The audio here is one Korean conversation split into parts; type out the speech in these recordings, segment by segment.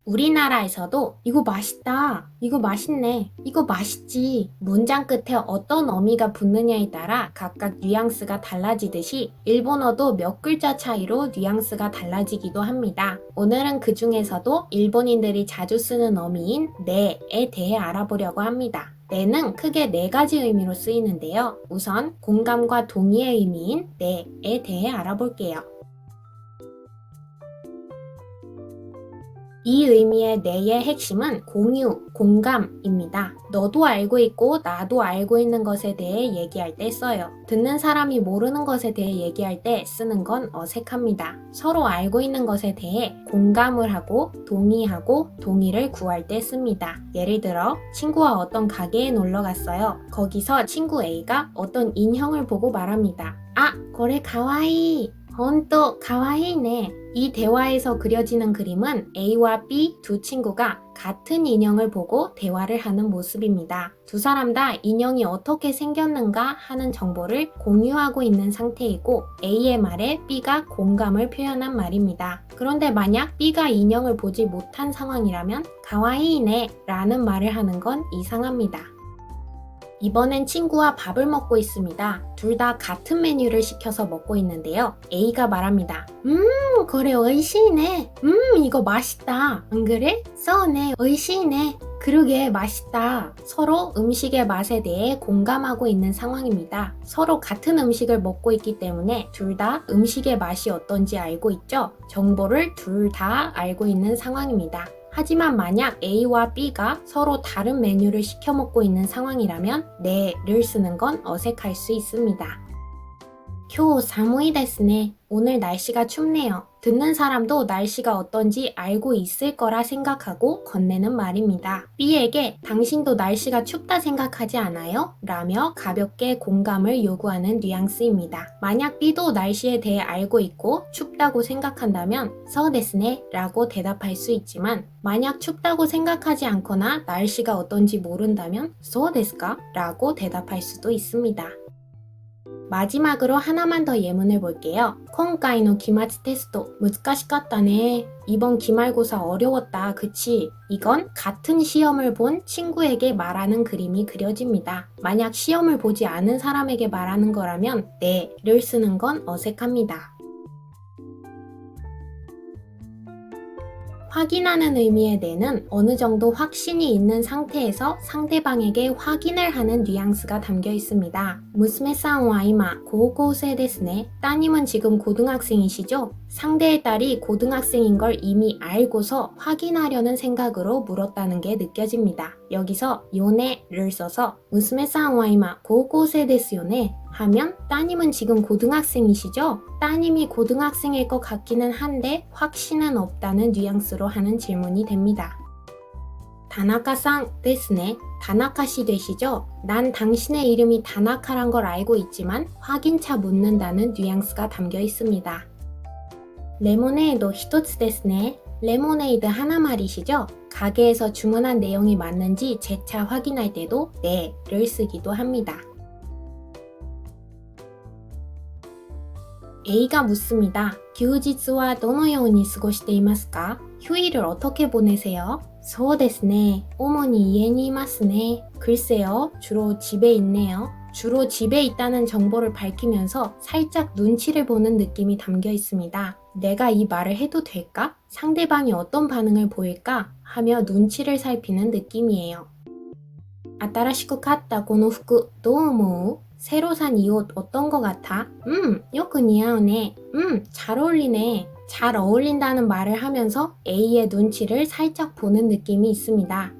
우리나라에서도 이거 맛있다, 이거 맛있네, 이거 맛있지 문장 끝에 어떤 어미가 붙느냐에 따라 각각 뉘앙스가 달라지듯이 일본어도 몇 글자 차이로 뉘앙스가 달라지기도 합니다. 오늘은 그 중에서도 일본인들이 자주 쓰는 어미인 네에 대해 알아보려고 합니다. 네는 크게 네 가지 의미로 쓰이는데요. 우선 공감과 동의의 의미인 네에 대해 알아볼게요. 이 의미의 네의 핵심은 공유, 공감입니다. 너도 알고 있고 나도 알고 있는 것에 대해 얘기할 때 써요. 듣는 사람이 모르는 것에 대해 얘기할 때 쓰는 건 어색합니다. 서로 알고 있는 것에 대해 공감을 하고 동의하고 동의를 구할 때 씁니다. 예를 들어 친구와 어떤 가게에 놀러 갔어요. 거기서 친구 A가 어떤 인형을 보고 말합니다. 아, 거래 가와이. 헌또 가와이네. 이 대화에서 그려지는 그림은 A와 B 두 친구가 같은 인형을 보고 대화를 하는 모습입니다. 두 사람 다 인형이 어떻게 생겼는가 하는 정보를 공유하고 있는 상태이고 A의 말에 B가 공감을 표현한 말입니다. 그런데 만약 B가 인형을 보지 못한 상황이라면 가와이네 라는 말을 하는 건 이상합니다. 이번엔 친구와 밥을 먹고 있습니다. 둘 다 같은 메뉴를 시켜서 먹고 있는데요. A가 말합니다. 그래, 오이시네. 이거 맛있다. 안 그래? 써네, 오이시네. 그러게, 맛있다. 서로 음식의 맛에 대해 공감하고 있는 상황입니다. 서로 같은 음식을 먹고 있기 때문에 둘 다 음식의 맛이 어떤지 알고 있죠? 정보를 둘 다 알고 있는 상황입니다. 하지만 만약 A와 B가 서로 다른 메뉴를 시켜 먹고 있는 상황이라면 네를 쓰는 건 어색할 수 있습니다. 쿄 사무이 데스네. 오늘 날씨가 춥네요. 듣는 사람도 날씨가 어떤지 알고 있을 거라 생각하고 건네는 말입니다. B에게 당신도 날씨가 춥다 생각하지 않아요? 라며 가볍게 공감을 요구하는 뉘앙스입니다. 만약 B도 날씨에 대해 알고 있고 춥다고 생각한다면 서 데스네 라고 대답할 수 있지만 만약 춥다고 생각하지 않거나 날씨가 어떤지 모른다면 소 데스까? 라고 대답할 수도 있습니다. 마지막으로 하나만 더 예문을 볼게요. 今回の 期末 テスト 難しかったね. 이번 기말고사 어려웠다. 그치? 이건 같은 시험을 본 친구에게 말하는 그림이 그려집니다. 만약 시험을 보지 않은 사람에게 말하는 거라면 네를 쓰는 건 어색합니다. 확인하는 의미의 네는 어느 정도 확신이 있는 상태에서 상대방에게 확인을 하는 뉘앙스가 담겨 있습니다. 무스메さんは 今 고고생 ですね. 따님은 지금 고등학생이시죠? 상대의 딸이 고등학생인 걸 이미 알고서 확인하려는 생각으로 물었다는 게 느껴집니다. 여기서 요네를 써서 무스메さんは 今 고고생 ですよね. 하면 따님은 지금 고등학생이시죠? 따님이 고등학생일 것 같기는 한데 확신은 없다는 뉘앙스로 하는 질문이 됩니다. 다나카상 데스네. 다나카씨 되시죠? 난 당신의 이름이 다나카란 걸 알고 있지만 확인차 묻는다는 뉘앙스가 담겨 있습니다. 레모네이드 히토츠 데스네. 레모네이드 하나 말이시죠? 가게에서 주문한 내용이 맞는지 재차 확인할 때도 네를 쓰기도 합니다. A가 묻습니다. 규지츠와 どのように過ごしていますか? 휴일을 어떻게 보내세요? そうですね. 主に家にいますね. 글쎄요. 주로 집에 있네요. 주로 집에 있다는 정보를 밝히면서 살짝 눈치를 보는 느낌이 담겨 있습니다. 내가 이 말을 해도 될까? 상대방이 어떤 반응을 보일까? 하며 눈치를 살피는 느낌이에요. 新しく買ったこの服どう思う? 새로 산 이 옷 어떤 거 같아? 요크 니아오네. 잘 어울리네. 잘 어울린다는 말을 하면서 A의 눈치를 살짝 보는 느낌이 있습니다.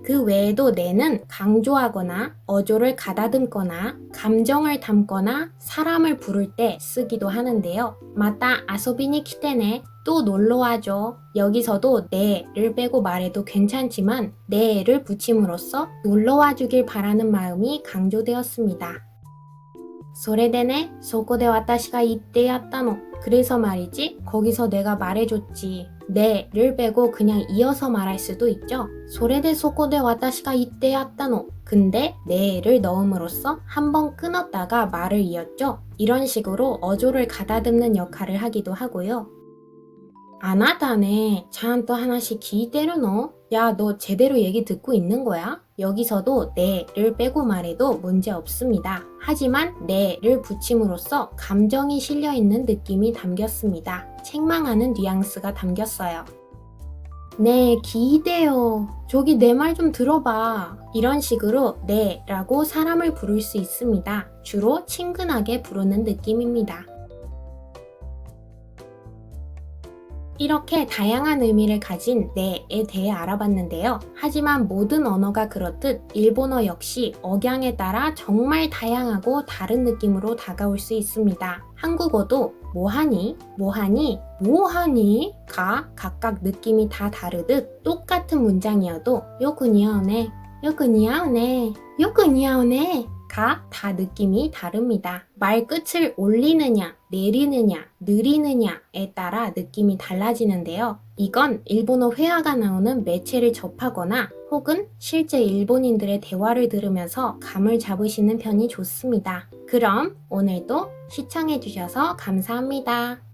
그 외에도 네는 강조하거나 어조를 가다듬거나 감정을 담거나 사람을 부를 때 쓰기도 하는데요. 마타 아소비니 키테네. 또 놀러와줘. 여기서도 네를 빼고 말해도 괜찮지만 네를 붙임으로써 놀러와 주길 바라는 마음이 강조되었습니다. それでね, そこで私が言ってやったの. 그래서 말이지, 거기서 내가 말해줬지. 네를 빼고 그냥 이어서 말할 수도 있죠. それでそこで私が言ってやったの. 근데 네를 넣음으로써 한번 끊었다가 말을 이었죠. 이런 식으로 어조를 가다듬는 역할을 하기도 하고요. 아나다네. 참 또 하나씩 기대로 넣어. 야, 너 제대로 얘기 듣고 있는 거야? 여기서도 네를 빼고 말해도 문제 없습니다. 하지만 네를 붙임으로써 감정이 실려 있는 느낌이 담겼습니다. 책망하는 뉘앙스가 담겼어요. 네, 기대요. 저기 내 말 좀 들어봐. 이런 식으로 네라고 사람을 부를 수 있습니다. 주로 친근하게 부르는 느낌입니다. 이렇게 다양한 의미를 가진 네에 대해 알아봤는데요. 하지만 모든 언어가 그렇듯 일본어 역시 억양에 따라 정말 다양하고 다른 느낌으로 다가올 수 있습니다. 한국어도 뭐하니? 뭐하니? 뭐하니?가 각각 느낌이 다 다르듯 똑같은 문장이어도 요크니아오네, 요크니아오네, 요크니아오네 가 다 느낌이 다릅니다. 말 끝을 올리느냐, 내리느냐, 느리느냐에 따라 느낌이 달라지는데요. 이건 일본어 회화가 나오는 매체를 접하거나 혹은 실제 일본인들의 대화를 들으면서 감을 잡으시는 편이 좋습니다. 그럼 오늘도 시청해주셔서 감사합니다.